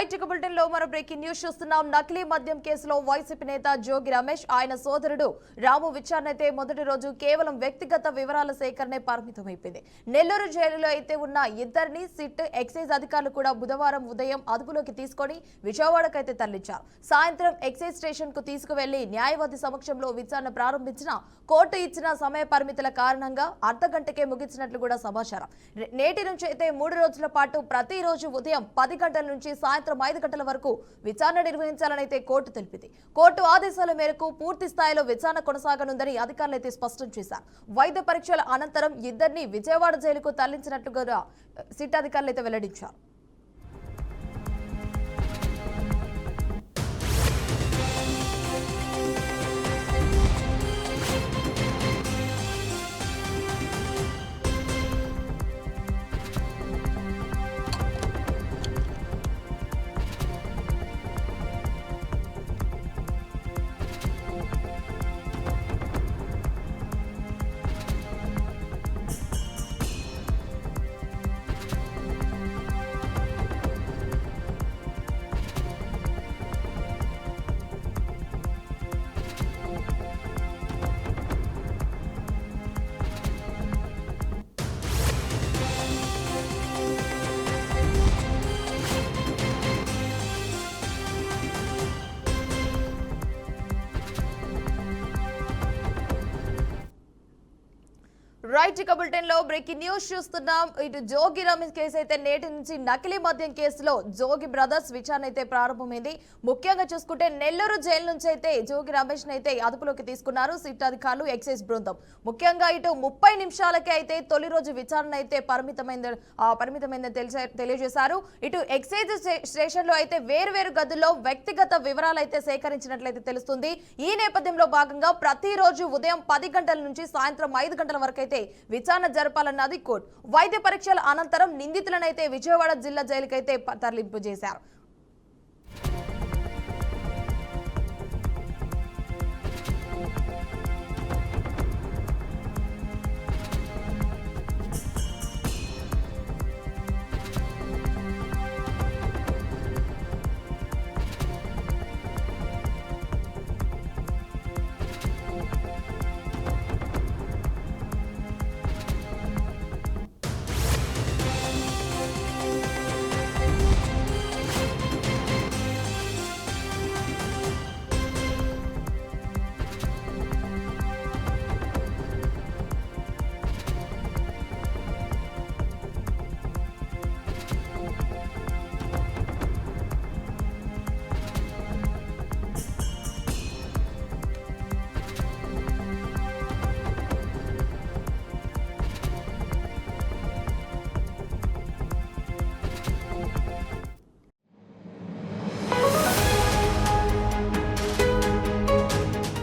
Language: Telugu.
రైట్ ఇక బులెటిన్ లో మరో బ్రేకింగ్ న్యూస్ చూస్తున్నాం. నకిలీ మద్యం కేసులో వైసీపీ నేత జోగి రమేష్ ఆయన సోదరుడు రాము విచారణ అయితే మొదటి రోజు కేవలం వ్యక్తిగత వివరాల సేకరణే పరిమితమైపోయింది. నెల్లూరు జైలులో అయితే ఉన్న ఇద్దరిని సిట్ ఎక్సైజ్ అధికారులు కూడా బుధవారం ఉదయం అదుపులోకి తీసుకొని విజయవాడకైతే తరలించారు. సాయంత్రం ఎక్సైజ్ స్టేషన్ కు తీసుకువెళ్లి న్యాయవాది సమక్షంలో విచారణ ప్రారంభించిన కోర్టు ఇచ్చిన సమయ పరిమితుల కారణంగా అర్ధగంటకే ముగించినట్లు కూడా సమాచారం. నేటి నుంచి అయితే 3 రోజుల పాటు ప్రతిరోజు ఉదయం 10 గంటల నుంచి సాయంత్రం 5 గంటల వరకు విచారణ నిర్వహించాలని అయితే కోర్టు తెలిపింది. కోర్టు ఆదేశాల మేరకు పూర్తి స్థాయిలో విచారణ కొనసాగనుందని అధికారులు అయితే స్పష్టం చేశారు. వైద్య పరీక్షల అనంతరం ఇద్దరిని విజయవాడ జైలుకు తరలించినట్లుగా సిట్ అధికారులు అయితే వెల్లడించారు. రైట్ ఇక బులెటిన్ లో బ్రేకింగ్ న్యూస్ చూస్తున్నాం. ఇటు జోగి రమేష్ కేసు అయితే నేటి నుంచి నకిలీ మద్యం కేసులో జోగి బ్రదర్స్ విచారణ అయితే ప్రారంభమైంది. ముఖ్యంగా చూసుకుంటే నెల్లూరు జైలు నుంచి అయితే జోగి రమేష్ అయితే అదుపులోకి తీసుకున్నారు సిట్ అధికారులు, ఎక్సైజ్ బృందం. ముఖ్యంగా ఇటు 30 నిమిషాలకే అయితే తొలి రోజు విచారణ అయితే పరిమితమైందని తెలియజేశారు. ఇటు ఎక్సైజ్ స్టేషన్ లో అయితే వేరు గదుల్లో వ్యక్తిగత వివరాలు అయితే సేకరించినట్లయితే తెలుస్తుంది. ఈ నేపథ్యంలో భాగంగా ప్రతిరోజు ఉదయం 10 గంటల నుంచి సాయంత్రం 5 గంటల వరకు అయితే విచారణ జరపాలన్నది కోర్టు. వైద్య పరీక్షల అనంతరం నిందితులనైతే విజయవాడ జిల్లా జైలుకైతే తరలింపు చేశారు.